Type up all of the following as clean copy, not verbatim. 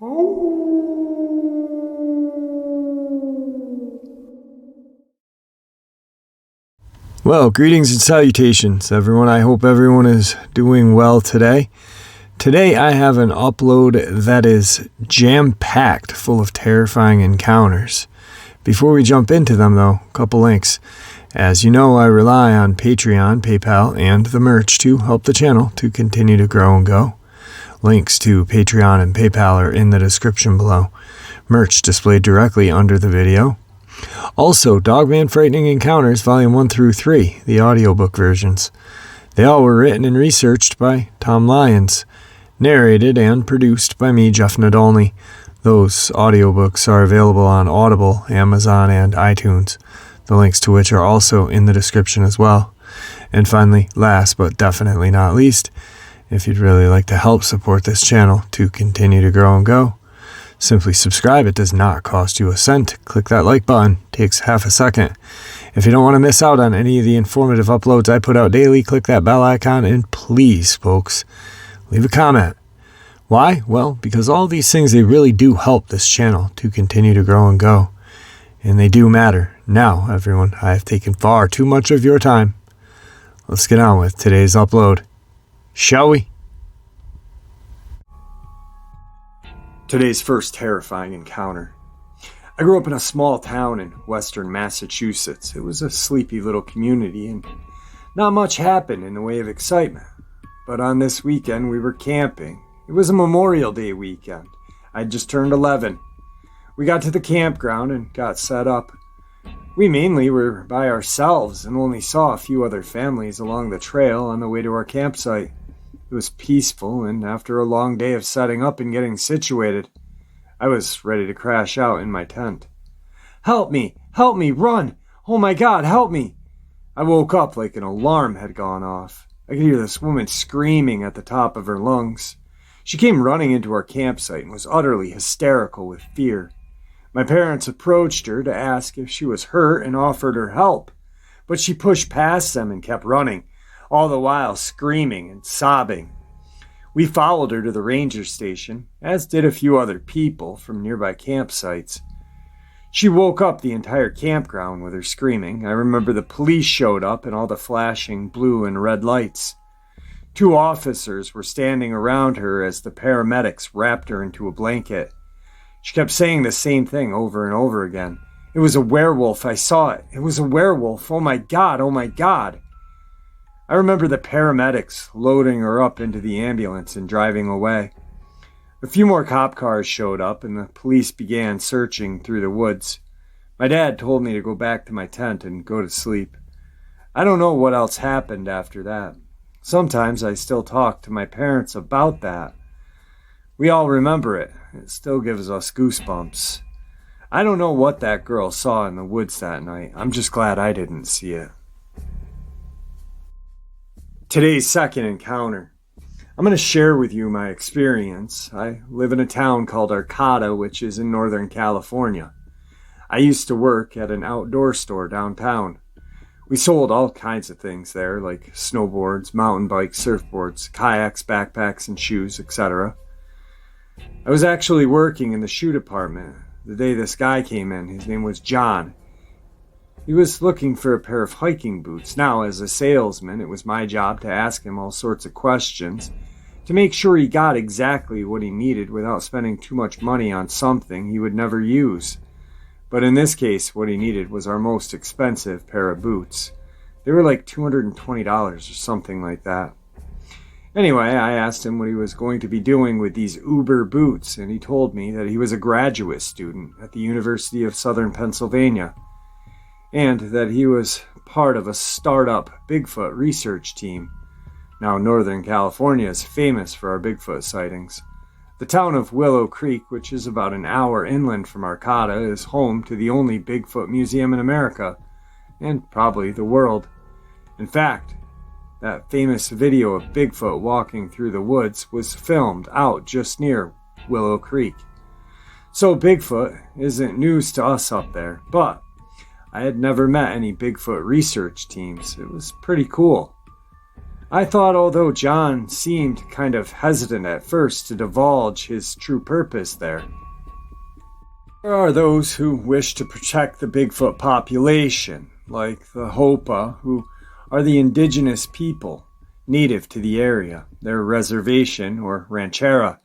Well, greetings and salutations, everyone. I hope everyone is doing well today. Today I have an upload that is jam-packed full of terrifying encounters. Before we jump into them, though, a couple links. As you know, I rely on Patreon, PayPal, and the merch to help the channel to continue to grow and go. Links to Patreon and PayPal are in the description below. Merch displayed directly under the video. Also, Dogman Frightening Encounters Volume 1 through 3, the audiobook versions. They all were written and researched by Tom Lyons, narrated and produced by me, Jeff Nadolny. Those audiobooks are available on Audible, Amazon, and iTunes, the links to which are also in the description as well. And finally, last but definitely not least, if you'd really like to help support this channel to continue to grow and go, simply subscribe. It does not cost you a cent. Click that like button. Takes half a second. If you don't want to miss out on any of the informative uploads I put out daily, click that bell icon, and please, folks, leave a comment. Why? Well, because all these things, they really do help this channel to continue to grow and go. And they do matter. Now, everyone, I have taken far too much of your time. Let's get on with today's upload. Shall we? Today's first terrifying encounter. I grew up in a small town in western Massachusetts. It was a sleepy little community and not much happened in the way of excitement. But on this weekend we were camping. It was a Memorial Day weekend. I'd just turned 11. We got to the campground and got set up. We mainly were by ourselves and only saw a few other families along the trail on the way to our campsite. It was peaceful, and after a long day of setting up and getting situated, I was ready to crash out in my tent. Help me! Help me! Run! Oh my God, help me! I woke up like an alarm had gone off. I could hear this woman screaming at the top of her lungs. She came running into our campsite and was utterly hysterical with fear. My parents approached her to ask if she was hurt and offered her help, but she pushed past them and kept running, all the while screaming and sobbing. We followed her to the ranger station, as did a few other people from nearby campsites. She woke up the entire campground with her screaming. I remember the police showed up and all the flashing blue and red lights. 2 officers were standing around her as the paramedics wrapped her into a blanket. She kept saying the same thing over and over again. It was a werewolf, I saw it. It was a werewolf, oh my God, oh my God. I remember the paramedics loading her up into the ambulance and driving away. A few more cop cars showed up and the police began searching through the woods. My dad told me to go back to my tent and go to sleep. I don't know what else happened after that. Sometimes I still talk to my parents about that. We all remember it. It still gives us goosebumps. I don't know what that girl saw in the woods that night. I'm just glad I didn't see it. Today's second encounter. I'm going to share with you my experience. I live in a town called Arcata, which is in Northern California. I used to work at an outdoor store downtown. We sold all kinds of things there, like snowboards, mountain bikes, surfboards, kayaks, backpacks, and shoes, etc. I was actually working in the shoe department the day this guy came in. His name was John. He was looking for a pair of hiking boots. Now, as a salesman, it was my job to ask him all sorts of questions to make sure he got exactly what he needed without spending too much money on something he would never use. But in this case, what he needed was our most expensive pair of boots. They were like $220 or something like that. Anyway, I asked him what he was going to be doing with these Uber boots, and he told me that he was a graduate student at the University of Southern Pennsylvania, and that he was part of a startup Bigfoot research team. Now, Northern California is famous for our Bigfoot sightings. The town of Willow Creek, which is about an hour inland from Arcata, is home to the only Bigfoot museum in America, and probably the world. In fact, that famous video of Bigfoot walking through the woods was filmed out just near Willow Creek. So Bigfoot isn't news to us up there, but I had never met any Bigfoot research teams. It was pretty cool. I thought although John seemed kind of hesitant at first to divulge his true purpose there are those who wish to protect the Bigfoot population, like the Hopa, who are the indigenous people native to the area. Their reservation, or ranchera,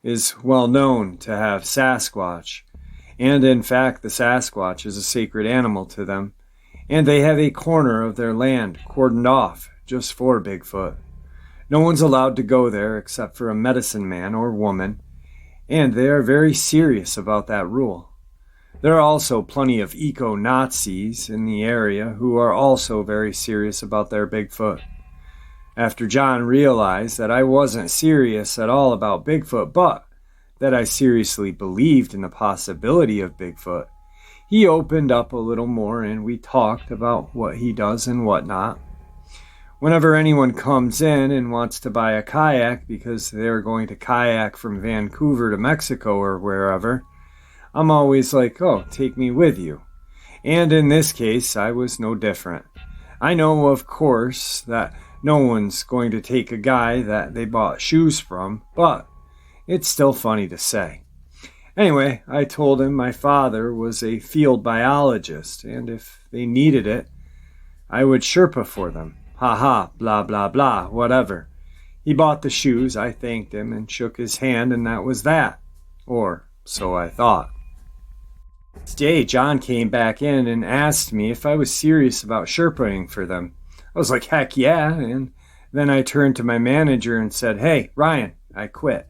is well known to have Sasquatch, and in fact the Sasquatch is a sacred animal to them, and they have a corner of their land cordoned off just for Bigfoot. No one's allowed to go there except for a medicine man or woman, and they are very serious about that rule. There are also plenty of eco-Nazis in the area who are also very serious about their Bigfoot. After John realized that I wasn't serious at all about Bigfoot, but that I seriously believed in the possibility of Bigfoot, he opened up a little more and we talked about what he does and whatnot. Whenever anyone comes in and wants to buy a kayak because they're going to kayak from Vancouver to Mexico or wherever, I'm always like, oh, take me with you. And in this case, I was no different. I know, of course, that no one's going to take a guy that they bought shoes from, but it's still funny to say. Anyway, I told him my father was a field biologist, and if they needed it, I would Sherpa for them. Ha ha, blah blah blah, whatever. He bought the shoes, I thanked him and shook his hand, and that was that. Or so I thought. Next day, John came back in and asked me if I was serious about Sherpaing for them. I was like, heck yeah, and then I turned to my manager and said, hey, Ryan, I quit.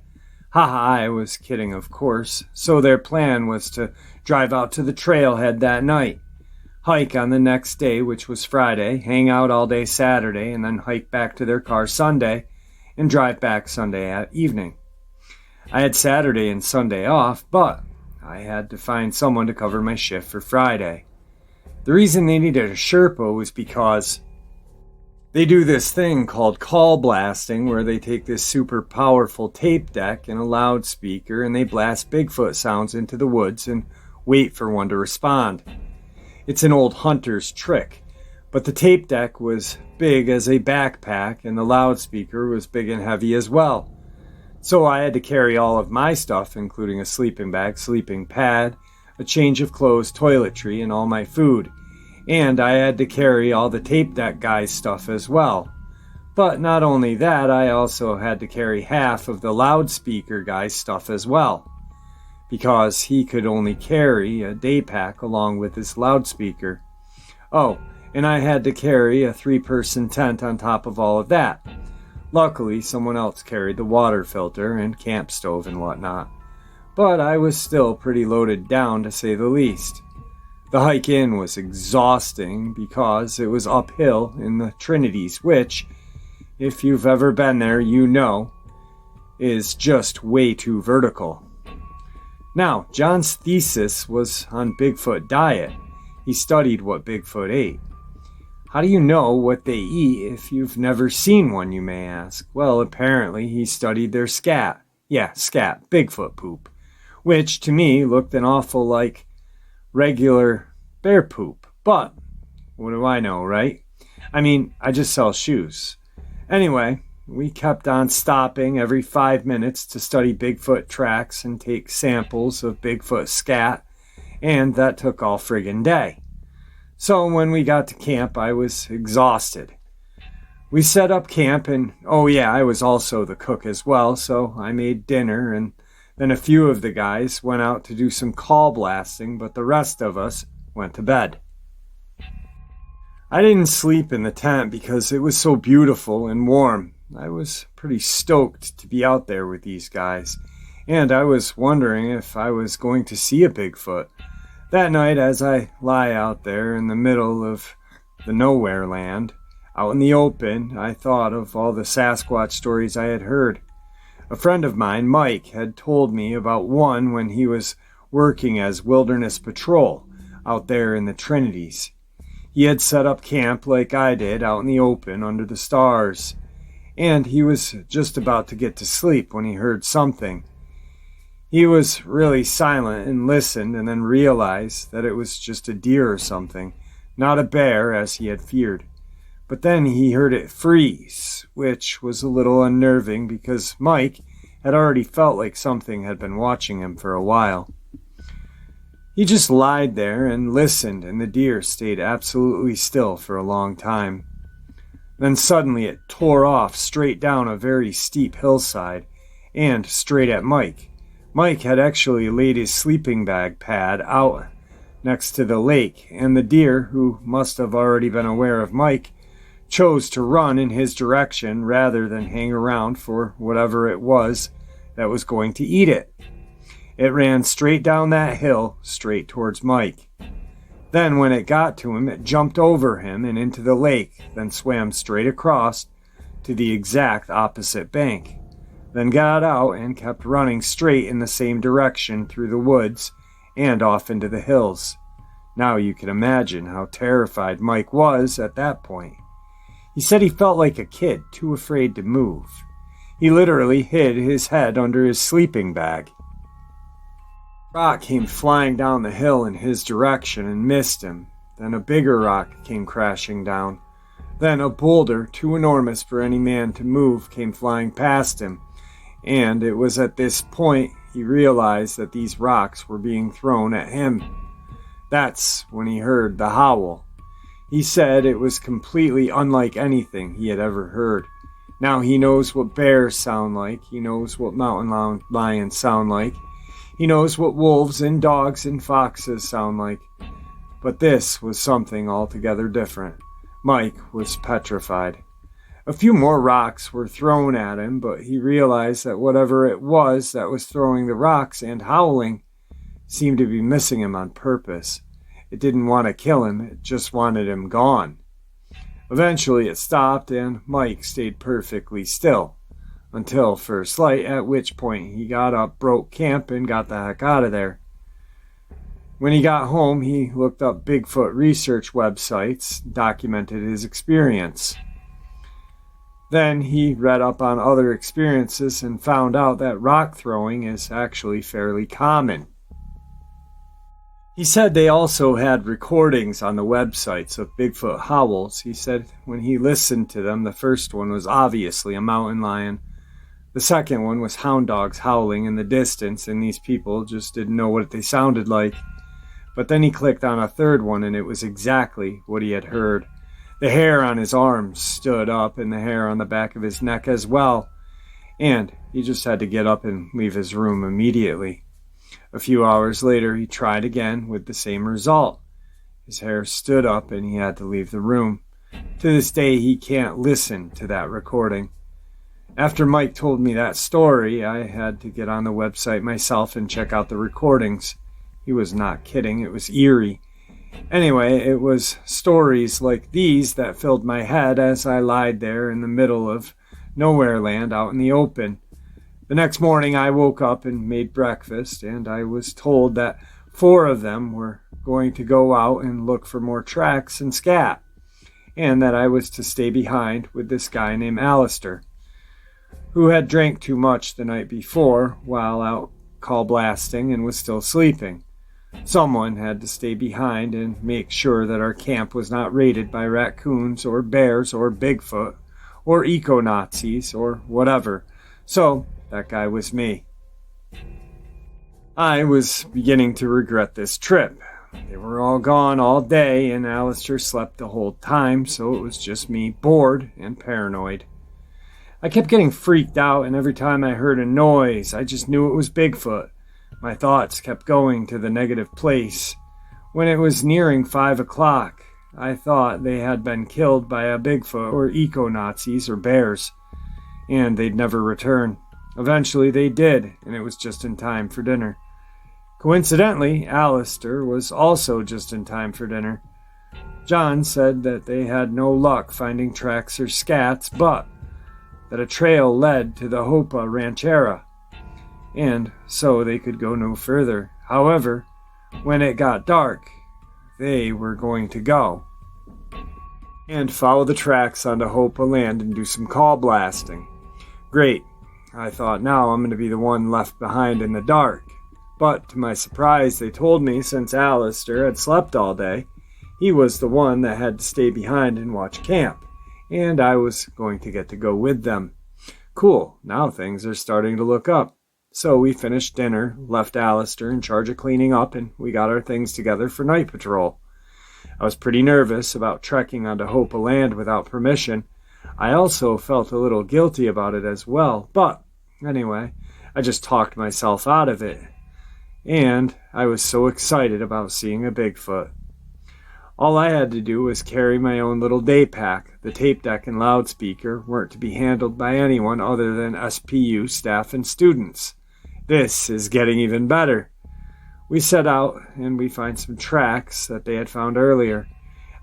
Haha, I was kidding, of course. So their plan was to drive out to the trailhead that night, hike on the next day, which was Friday, hang out all day Saturday, and then hike back to their car Sunday, and drive back Sunday evening. I had Saturday and Sunday off, but I had to find someone to cover my shift for Friday. The reason they needed a Sherpa was because they do this thing called call blasting, where they take this super powerful tape deck and a loudspeaker and they blast Bigfoot sounds into the woods and wait for one to respond. It's an old hunter's trick, but the tape deck was big as a backpack and the loudspeaker was big and heavy as well. So I had to carry all of my stuff, including a sleeping bag, sleeping pad, a change of clothes, toiletry, and all my food. And I had to carry all the tape deck guy's stuff as well. But not only that, I also had to carry half of the loudspeaker guy's stuff as well, because he could only carry a day pack along with his loudspeaker. Oh, and I had to carry a 3-person tent on top of all of that. Luckily, someone else carried the water filter and camp stove and whatnot. But I was still pretty loaded down, to say the least. The hike in was exhausting because it was uphill in the Trinities, which, if you've ever been there, you know, is just way too vertical. Now, John's thesis was on Bigfoot diet. He studied what Bigfoot ate. How do you know what they eat if you've never seen one, you may ask? Well, apparently he studied their scat. Yeah, scat, Bigfoot poop. Which, to me, looked an awful like regular bear poop. But, what do I know, right? I mean, I just sell shoes. Anyway, we kept on stopping every 5 minutes to study Bigfoot tracks and take samples of Bigfoot scat, and that took all friggin' day. So when we got to camp, I was exhausted. We set up camp, and oh yeah, I was also the cook as well, so I made dinner, and then a few of the guys went out to do some call blasting, but the rest of us went to bed. I didn't sleep in the tent because it was so beautiful and warm. I was pretty stoked to be out there with these guys, and I was wondering if I was going to see a Bigfoot. That night, as I lie out there in the middle of the nowhere land, out in the open, I thought of all the Sasquatch stories I had heard. A friend of mine, Mike, had told me about one when he was working as wilderness patrol out there in the Trinities. He had set up camp like I did out in the open under the stars, and he was just about to get to sleep when he heard something. He was really silent and listened and then realized that it was just a deer or something, not a bear as he had feared. But then he heard it freeze, which was a little unnerving because Mike had already felt like something had been watching him for a while. He just lied there and listened, and the deer stayed absolutely still for a long time. Then suddenly it tore off straight down a very steep hillside and straight at Mike. Mike had actually laid his sleeping bag pad out next to the lake, and the deer, who must have already been aware of Mike, chose to run in his direction rather than hang around for whatever it was that was going to eat it. It ran straight down that hill, straight towards Mike. Then when it got to him, it jumped over him and into the lake, then swam straight across to the exact opposite bank, then got out and kept running straight in the same direction through the woods and off into the hills. Now you can imagine how terrified Mike was at that point. He said he felt like a kid, too afraid to move. He literally hid his head under his sleeping bag. Rock came flying down the hill in his direction and missed him. Then a bigger rock came crashing down. Then a boulder, too enormous for any man to move, came flying past him. And it was at this point he realized that these rocks were being thrown at him. That's when he heard the howl. He said it was completely unlike anything he had ever heard. Now he knows what bears sound like. He knows what mountain lions sound like. He knows what wolves and dogs and foxes sound like. But this was something altogether different. Mike was petrified. A few more rocks were thrown at him, but he realized that whatever it was that was throwing the rocks and howling seemed to be missing him on purpose. It didn't want to kill him, it just wanted him gone. Eventually it stopped and Mike stayed perfectly still. Until first light, at which point he got up, broke camp, and got the heck out of there. When he got home, he looked up Bigfoot research websites, documented his experience. Then he read up on other experiences and found out that rock throwing is actually fairly common. He said they also had recordings on the websites of Bigfoot howls. He said when he listened to them, the first one was obviously a mountain lion. The second one was hound dogs howling in the distance, and these people just didn't know what they sounded like. But then he clicked on a third one, and it was exactly what he had heard. The hair on his arms stood up, and the hair on the back of his neck as well. And he just had to get up and leave his room immediately. A few hours later, he tried again with the same result. His hair stood up, and he had to leave the room. To this day, he can't listen to that recording. After Mike told me that story, I had to get on the website myself and check out the recordings. He was not kidding, it was eerie. Anyway, it was stories like these that filled my head as I lied there in the middle of nowhere land out in the open. The next morning I woke up and made breakfast, and I was told that 4 of them were going to go out and look for more tracks and scat, and that I was to stay behind with this guy named Alistair, who had drank too much the night before while out call blasting and was still sleeping. Someone had to stay behind and make sure that our camp was not raided by raccoons or bears or Bigfoot or eco-Nazis or whatever. So that guy was me. I was beginning to regret this trip. They were all gone all day and Alistair slept the whole time, so it was just me, bored and paranoid. I kept getting freaked out, and every time I heard a noise, I just knew it was Bigfoot. My thoughts kept going to the negative place. When it was nearing 5 o'clock, I thought they had been killed by a Bigfoot or eco-Nazis or bears, and they'd never return. Eventually they did, and it was just in time for dinner. Coincidentally, Alistair was also just in time for dinner. John said that they had no luck finding tracks or scats, but that a trail led to the Hopa Ranchera, and so they could go no further. However, when it got dark, they were going to go and follow the tracks onto Hopa land and do some call blasting. Great. I thought, now I'm going to be the one left behind in the dark. But to my surprise, they told me since Alistair had slept all day, he was the one that had to stay behind and watch camp. and I was going to get to go with them. Cool, now things are starting to look up. So we finished dinner, left Alistair in charge of cleaning up, and we got our things together for night patrol. I was pretty nervous about trekking onto Hope of Land without permission. I also felt a little guilty about it as well, but anyway, I just talked myself out of it. And I was so excited about seeing a Bigfoot. All I had to do was carry my own little day pack. The tape deck and loudspeaker weren't to be handled by anyone other than SPU staff and students. This is getting even better. We set out and we find some tracks that they had found earlier.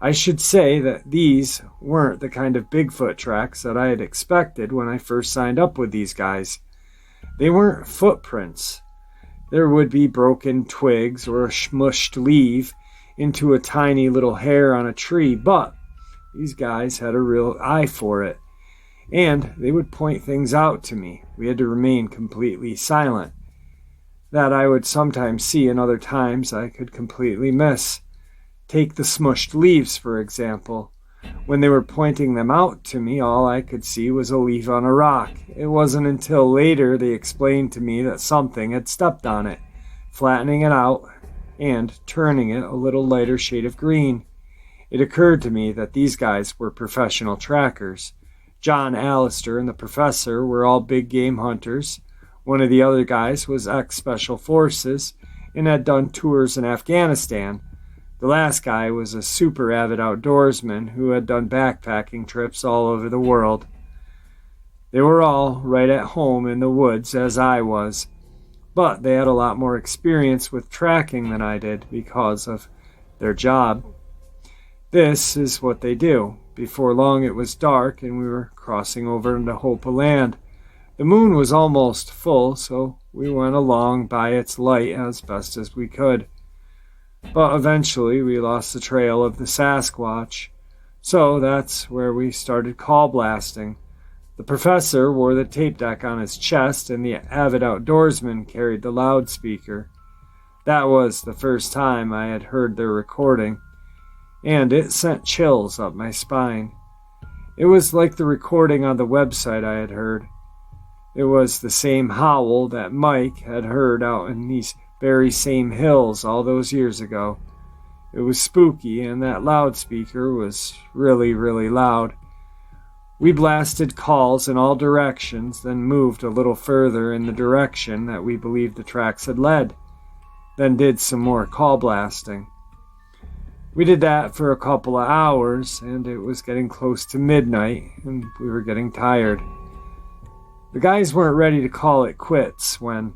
I should say that these weren't the kind of Bigfoot tracks that I had expected when I first signed up with these guys. They weren't footprints. There would be broken twigs or a smushed leaf into a tiny little hair on a tree, but these guys had a real eye for it, and they would point things out to me. We had to remain completely silent. That I would sometimes see and other times I could completely miss. Take the smushed leaves, for example. When they were pointing them out to me, all I could see was a leaf on a rock. It wasn't until later they explained to me that something had stepped on it, flattening it out and turning it a little lighter shade of green. It occurred to me that these guys were professional trackers. John, Alistair, and the professor were all big game hunters. One of the other guys was ex-Special Forces and had done tours in Afghanistan. The last guy was a super avid outdoorsman who had done backpacking trips all over the world. They were all right at home in the woods as I was, but they had a lot more experience with tracking than I did because of their job. This is what they do. Before long it was dark and we were crossing over into Hope of Land. The moon was almost full, so we went along by its light as best as we could. But eventually we lost the trail of the Sasquatch, so that's where we started call blasting. The professor wore the tape deck on his chest, and the avid outdoorsman carried the loudspeaker. That was the first time I had heard their recording, and it sent chills up my spine. It was like the recording on the website I had heard. It was the same howl that Mike had heard out in these very same hills all those years ago. It was spooky, and that loudspeaker was really, really loud. We blasted calls in all directions, then moved a little further in the direction that we believed the tracks had led, then did some more call blasting. We did that for a couple of hours, and it was getting close to midnight, and we were getting tired. The guys weren't ready to call it quits when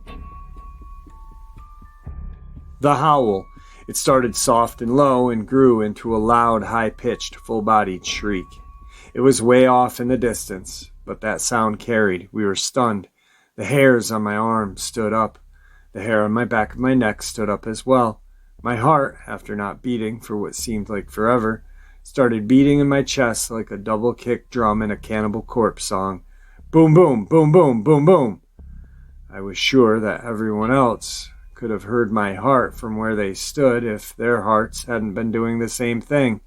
the howl, it started soft and low and grew into a loud, high-pitched, full-bodied shriek. It was way off in the distance, but that sound carried. We were stunned. The hairs on my arm stood up. The hair on my back of my neck stood up as well. My heart, after not beating for what seemed like forever, started beating in my chest like a double-kick drum in a Cannibal Corpse song. Boom, boom, boom, boom, boom, boom. I was sure that everyone else could have heard my heart from where they stood if their hearts hadn't been doing the same thing.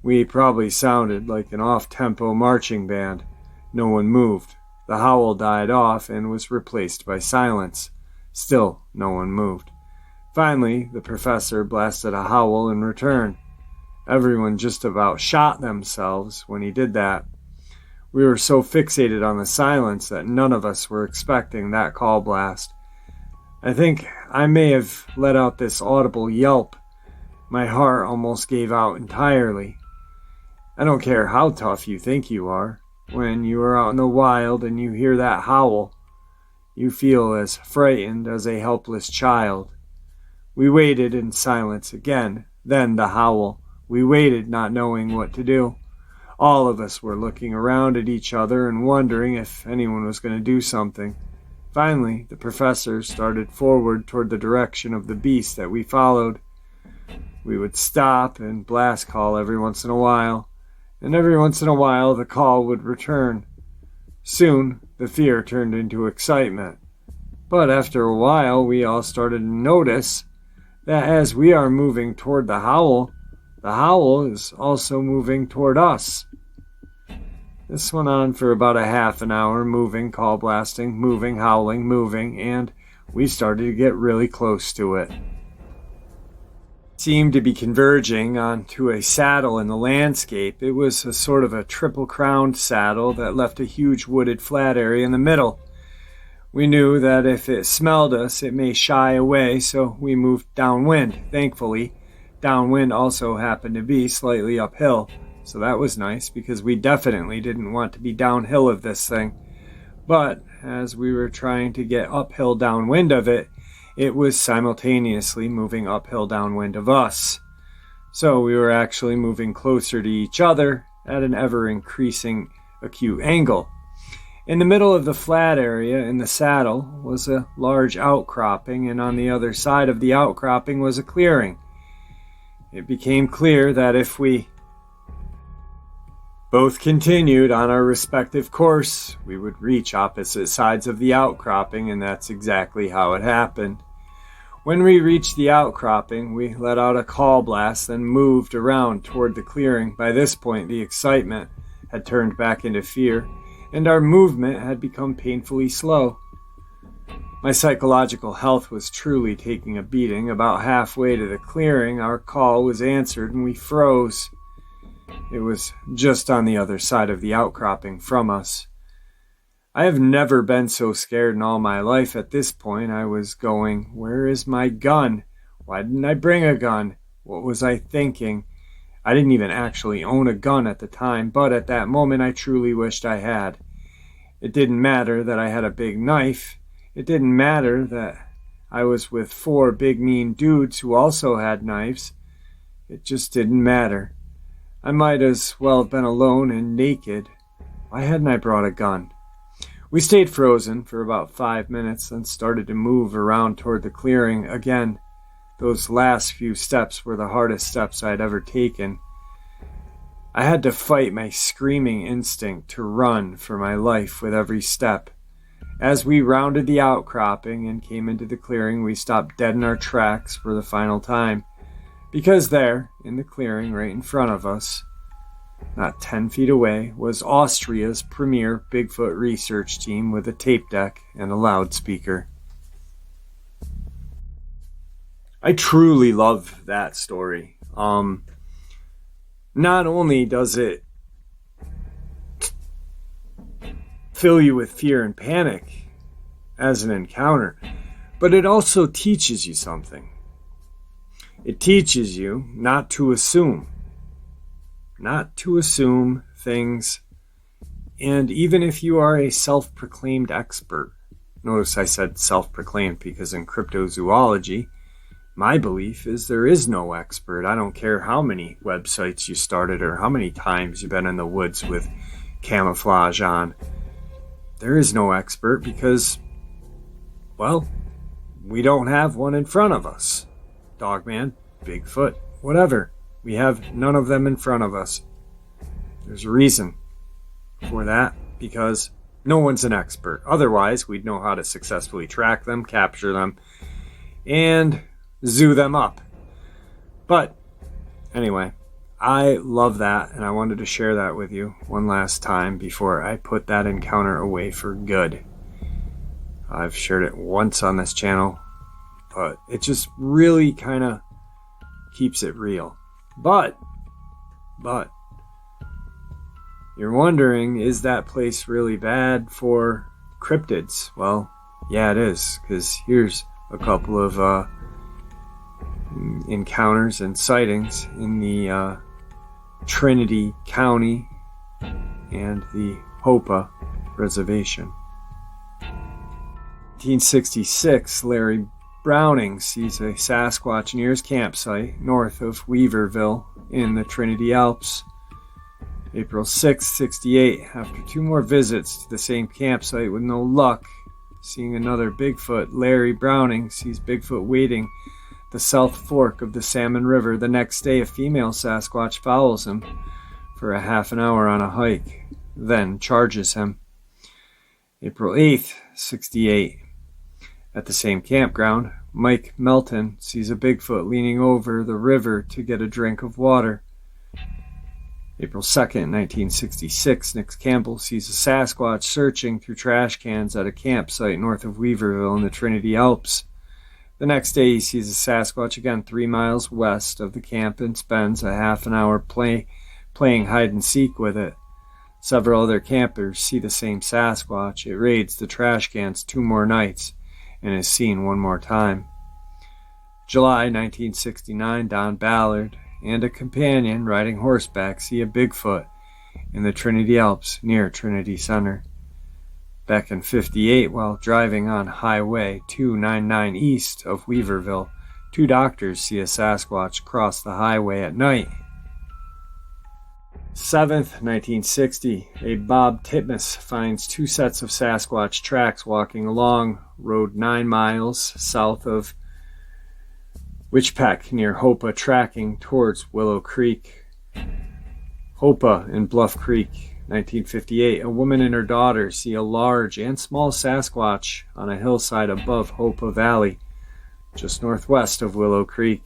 We probably sounded like an off-tempo marching band. No one moved. The howl died off and was replaced by silence. Still, no one moved. Finally, the professor blasted a howl in return. Everyone just about shot themselves when he did that. We were so fixated on the silence that none of us were expecting that call blast. I think I may have let out this audible yelp. My heart almost gave out entirely. I don't care how tough you think you are. When you are out in the wild and you hear that howl, you feel as frightened as a helpless child. We waited in silence again, then the howl. We waited, not knowing what to do. All of us were looking around at each other and wondering if anyone was going to do something. Finally, the professor started forward toward the direction of the beast that we followed. We would stop and blast call every once in a while, and every once in a while the call would return. Soon, the fear turned into excitement. But after a while, we all started to notice that as we are moving toward the howl is also moving toward us. This went on for about a half an hour, moving, call blasting, moving, howling, moving, and we started to get really close to it. Seemed to be converging onto a saddle in the landscape. It was a sort of a triple-crowned saddle that left a huge wooded flat area in the middle. We knew that if it smelled us, it may shy away, so we moved downwind. Thankfully, downwind also happened to be slightly uphill, so that was nice because we definitely didn't want to be downhill of this thing. But as we were trying to get uphill downwind of it, it was simultaneously moving uphill downwind of us. So we were actually moving closer to each other at an ever-increasing acute angle. In the middle of the flat area in the saddle was a large outcropping, and on the other side of the outcropping was a clearing. It became clear that if we both continued on our respective course, we would reach opposite sides of the outcropping, and that's exactly how it happened. When we reached the outcropping, we let out a call blast, then moved around toward the clearing. By this point, the excitement had turned back into fear, and our movement had become painfully slow. My psychological health was truly taking a beating. About halfway to the clearing, our call was answered, and we froze. It was just on the other side of the outcropping from us. I have never been so scared in all my life. At this point, I was going, where is my gun? Why didn't I bring a gun? What was I thinking? I didn't even actually own a gun at the time, but at that moment I truly wished I had. It didn't matter that I had a big knife. It didn't matter that I was with 4 big mean dudes who also had knives. It just didn't matter. I might as well have been alone and naked. Why hadn't I brought a gun? We stayed frozen for about 5 minutes, then started to move around toward the clearing again. Those last few steps were the hardest steps I'd ever taken. I had to fight my screaming instinct to run for my life with every step. As we rounded the outcropping and came into the clearing, we stopped dead in our tracks for the final time. Because there, in the clearing right in front of us, not 10 feet away, was Austria's premier Bigfoot research team with a tape deck and a loudspeaker. I truly love that story. Not only does it fill you with fear and panic as an encounter, but it also teaches you something. It teaches you not to assume things, and even if you are a self-proclaimed expert, notice I said self-proclaimed because in cryptozoology, my belief is there is no expert. I don't care how many websites you started or how many times you've been in the woods with camouflage on. There is no expert because, well, we don't have one in front of us. Dogman, Bigfoot, whatever. We have none of them in front of us. There's a reason for that, because no one's an expert. Otherwise, we'd know how to successfully track them, capture them, and zoo them up. But anyway, I love that, and I wanted to share that with you one last time before I put that encounter away for good. I've shared it once on this channel, but it just really kind of keeps it real. But you're wondering, is that place really bad for cryptids? Well, yeah, it is, because here's a couple of encounters and sightings in the Trinity County and the Hopa Reservation. 1966, Larry Browning sees a Sasquatch near his campsite north of Weaverville in the Trinity Alps. April 6, 68, after 2 more visits to the same campsite with no luck, seeing another Bigfoot, Larry Browning sees Bigfoot wading the South Fork of the Salmon River. The next day, a female Sasquatch follows him for a half an hour on a hike, then charges him. April 8th, 68. At the same campground, Mike Melton sees a Bigfoot leaning over the river to get a drink of water. April 2nd, 1966, Nick Campbell sees a Sasquatch searching through trash cans at a campsite north of Weaverville in the Trinity Alps. The next day, he sees a Sasquatch again 3 miles west of the camp and spends a half an hour playing hide-and-seek with it. Several other campers see the same Sasquatch. It raids the trash cans 2 more nights and is seen 1 more time. July 1969, Don Ballard and a companion riding horseback see a Bigfoot in the Trinity Alps near Trinity Center. Back in 58, while driving on Highway 299 east of Weaverville, 2 doctors see a Sasquatch cross the highway at night. 7th, 1960, a Bob Titmus finds 2 sets of Sasquatch tracks walking along Road 9 miles south of Witchpeck near Hopa, tracking towards Willow Creek. Hopa in Bluff Creek, 1958. A woman and her daughter see a large and small Sasquatch on a hillside above Hopa Valley, just northwest of Willow Creek.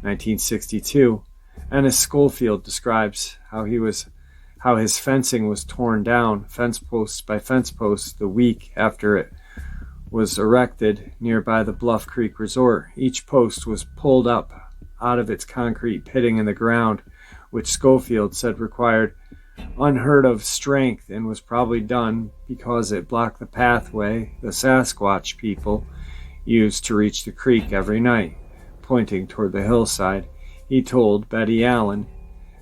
1962. Ennis Schofield describes how his fencing was torn down, fence posts by fence posts, the week after it was erected nearby the Bluff Creek Resort. Each post was pulled up out of its concrete pitting in the ground, which Schofield said required unheard of strength and was probably done because it blocked the pathway the Sasquatch people used to reach the creek every night. Pointing toward the hillside, he told Betty Allen,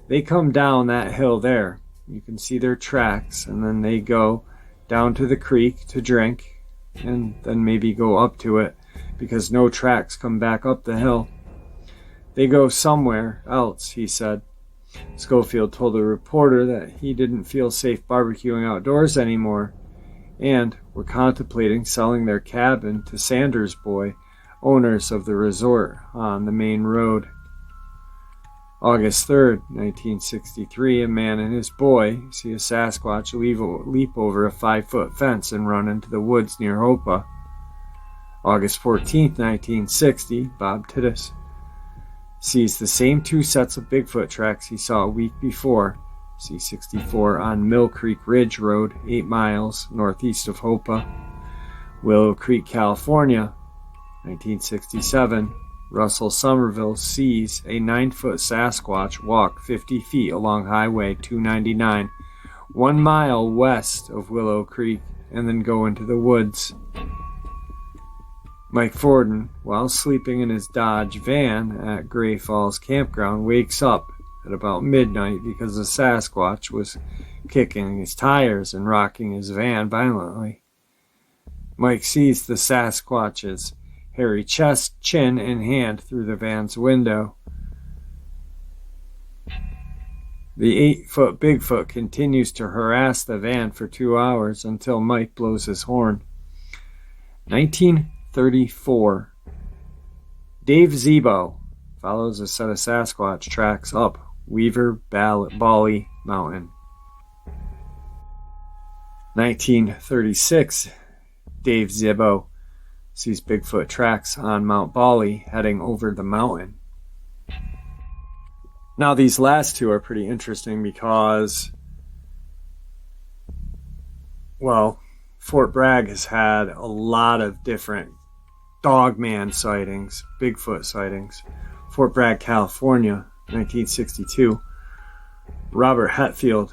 "They come down that hill there. You can see their tracks, and then they go down to the creek to drink, and then maybe go up to it, because no tracks come back up the hill. They go somewhere else," he said. Schofield told a reporter that he didn't feel safe barbecuing outdoors anymore, and were contemplating selling their cabin to Sanders Boy, owners of the resort on the main road. August 3rd, 1963, a man and his boy see a Sasquatch leap over a 5-foot fence and run into the woods near Hopa. August 14th, 1960, Bob Tittis sees the same 2 sets of Bigfoot tracks he saw a week before, C-64 on Mill Creek Ridge Road, 8 miles northeast of Hopa. Willow Creek, California, 1967. Russell Somerville sees a 9-foot Sasquatch walk 50 feet along Highway 299, 1 mile west of Willow Creek, and then go into the woods. Mike Forden, while sleeping in his Dodge van at Gray Falls Campground, wakes up at about midnight because the Sasquatch was kicking his tires and rocking his van violently. Mike sees the Sasquatch's hairy chest, chin, and hand through the van's window. The 8-foot Bigfoot continues to harass the van for 2 hours until Mike blows his horn. 1934. Dave Zebo follows a set of Sasquatch tracks up Weaver Bally Mountain. 1936. Dave Zebo sees Bigfoot tracks on Mount Bali heading over the mountain. Now, these last 2 are pretty interesting because, well, Fort Bragg has had a lot of different Dogman sightings, Bigfoot sightings. Fort Bragg, California, 1962. Robert Hetfield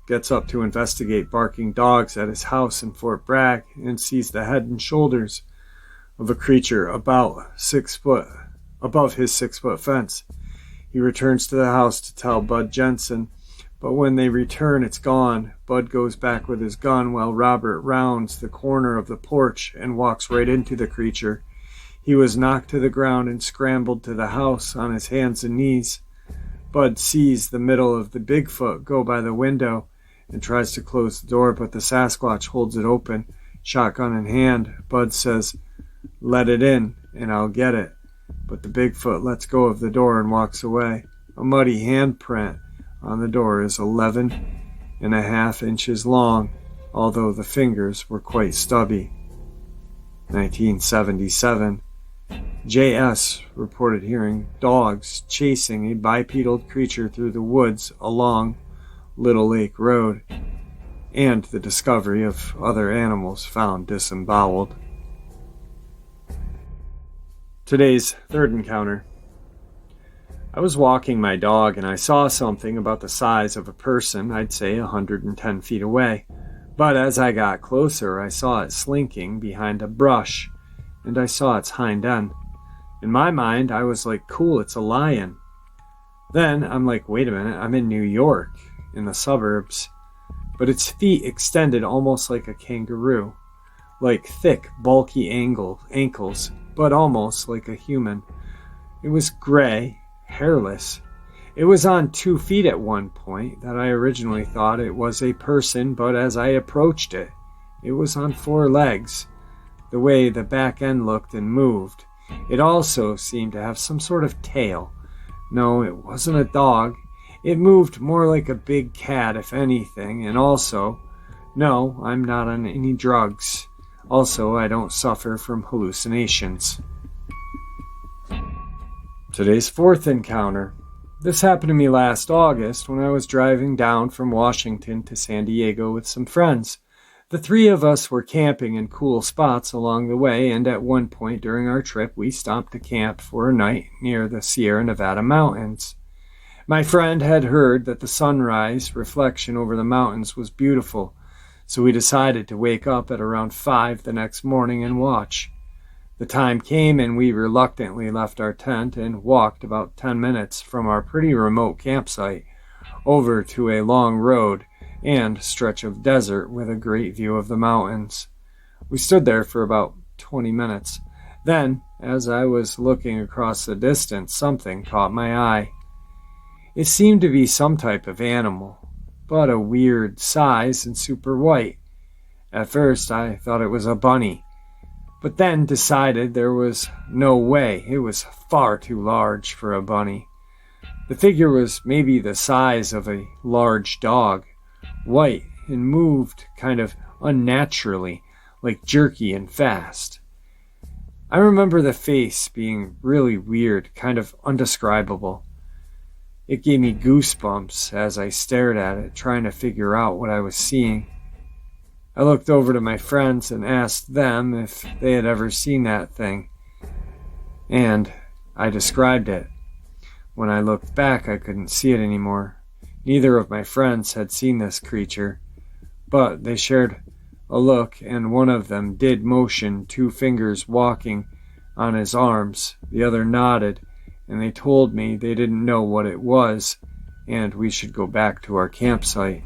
gets up to investigate barking dogs at his house in Fort Bragg and sees the head and shoulders of a creature about 6 foot above his 6-foot fence. He returns to the house to tell Bud Jensen, but when they return, it's gone. Bud goes back with his gun while Robert rounds the corner of the porch and walks right into the creature. He was knocked to the ground and scrambled to the house on his hands and knees. Bud sees the middle of the Bigfoot go by the window and tries to close the door, but the Sasquatch holds it open, shotgun in hand. Bud says, "Let it in, and I'll get it." But the Bigfoot lets go of the door and walks away. A muddy handprint on the door is 11.5 inches long, although the fingers were quite stubby. 1977. J.S. reported hearing dogs chasing a bipedal creature through the woods along Little Lake Road, and the discovery of other animals found disemboweled. Today's third encounter. I was walking my dog and I saw something about the size of a person, I'd say 110 feet away. But as I got closer, I saw it slinking behind a brush, and I saw its hind end. In my mind, I was like, cool, it's a lion. Then I'm like, wait a minute, I'm in New York, in the suburbs. But its feet extended almost like a kangaroo, like thick, bulky ankles, but almost like a human. It was gray, hairless. It was on 2 feet at one point that I originally thought it was a person, but as I approached it, it was on 4 legs. The way the back end looked and moved, it also seemed to have some sort of tail. No, it wasn't a dog. It moved more like a big cat, if anything, and also, no, I'm not on any drugs. Also, I don't suffer from hallucinations. Today's fourth encounter. This happened to me last August when I was driving down from Washington to San Diego with some friends. The 3 of us were camping in cool spots along the way, and at one point during our trip, we stopped to camp for a night near the Sierra Nevada mountains. My friend had heard that the sunrise reflection over the mountains was beautiful, so we decided to wake up at around 5 the next morning and watch. The time came and we reluctantly left our tent and walked about 10 minutes from our pretty remote campsite over to a long road and stretch of desert with a great view of the mountains. We stood there for about 20 minutes. Then, as I was looking across the distance, something caught my eye. It seemed to be some type of animal, but a weird size and super white. At first, I thought it was a bunny, but then decided there was no way. It was far too large for a bunny. The figure was maybe the size of a large dog, white, and moved kind of unnaturally, like jerky and fast. I remember the face being really weird, kind of undescribable. It gave me goosebumps as I stared at it, trying to figure out what I was seeing. I looked over to my friends and asked them if they had ever seen that thing, and I described it. When I looked back, I couldn't see it anymore. Neither of my friends had seen this creature, but they shared a look, and one of them did motion 2 fingers walking on his arms. The other nodded, and they told me they didn't know what it was, and we should go back to our campsite.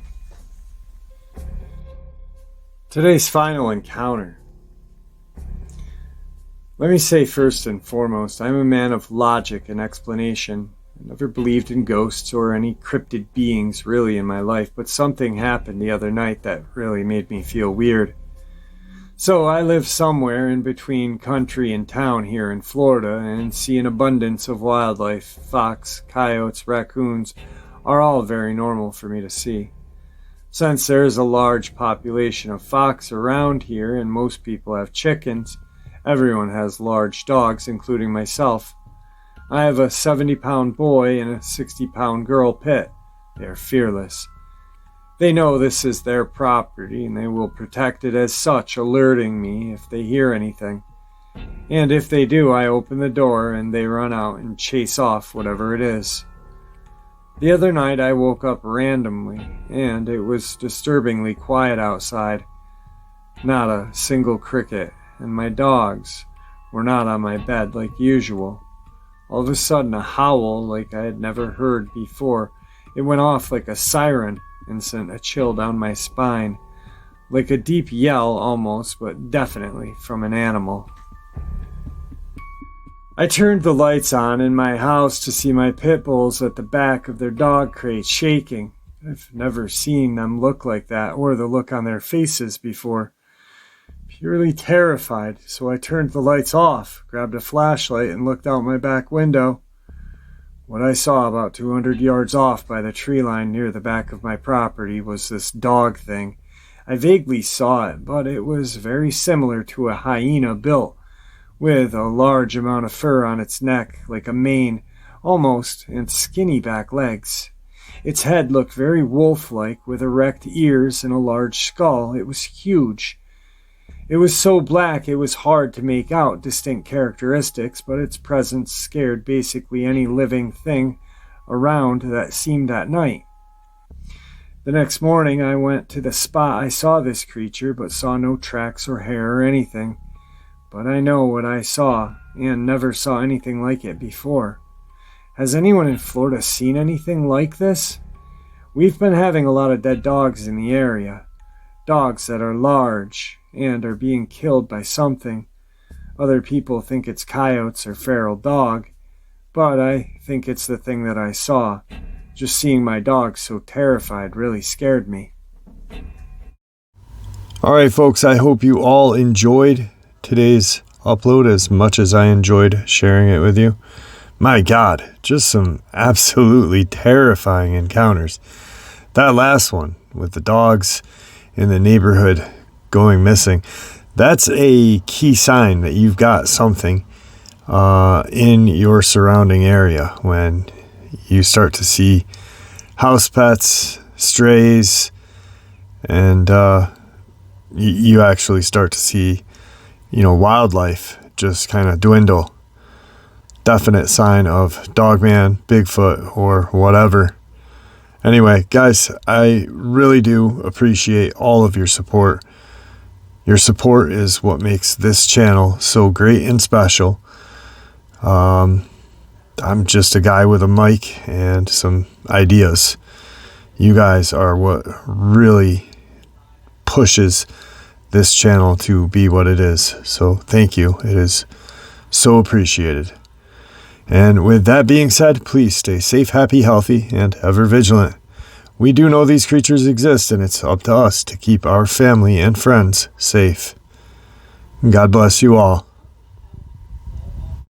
Today's final encounter. Let me say first and foremost, I'm a man of logic and explanation. I never believed in ghosts or any cryptid beings really in my life, but something happened the other night that really made me feel weird. So I live somewhere in between country and town here in Florida and see an abundance of wildlife. Fox, coyotes, raccoons are all very normal for me to see. Since there is a large population of fox around here and most people have chickens, everyone has large dogs, including myself. I have a 70-pound boy and a 60-pound girl pit. They are fearless. They know this is their property and they will protect it as such, alerting me if they hear anything. And if they do, I open the door and they run out and chase off whatever it is. The other night I woke up randomly and it was disturbingly quiet outside. Not a single cricket, and my dogs were not on my bed like usual. All of a sudden a howl like I had never heard before. It went off like a siren and sent a chill down my spine, like a deep yell almost, but definitely from an animal. I turned the lights on in my house to see my pit bulls at the back of their dog crate shaking. I've never seen them look like that or the look on their faces before. Purely terrified, so I turned the lights off, grabbed a flashlight, and looked out my back window. What I saw about 200 yards off by the tree line near the back of my property was this dog thing. I vaguely saw it, but it was very similar to a hyena built, with a large amount of fur on its neck, like a mane, almost, and skinny back legs. Its head looked very wolf-like, with erect ears and a large skull. It was huge. It was so black it was hard to make out distinct characteristics, but its presence scared basically any living thing around that seemed at night. The next morning I went to the spot I saw this creature, but saw no tracks or hair or anything. But I know what I saw, and never saw anything like it before. Has anyone in Florida seen anything like this? We've been having a lot of dead dogs in the area. Dogs that are large and are being killed by something. Other people think it's coyotes or feral dog, but I think it's the thing that I saw. Just seeing my dog so terrified really scared me. Alright folks, I hope you all enjoyed today's upload as much as I enjoyed sharing it with you. My God, just some absolutely terrifying encounters. That last one with the dogs in the neighborhood going missing, that's a key sign that you've got something in your surrounding area when you start to see house pets, strays, and you actually start to see, wildlife just kind of dwindle. Definite sign of Dogman, Bigfoot, or whatever. Anyway, guys, I really do appreciate all of your support. Your support is what makes this channel so great and special. I'm just a guy with a mic and some ideas. You guys are what really pushes this channel to be what it is. So thank you. It is so appreciated. And with that being said, please stay safe, happy, healthy, and ever vigilant. We do know these creatures exist, and it's up to us to keep our family and friends safe. God bless you all.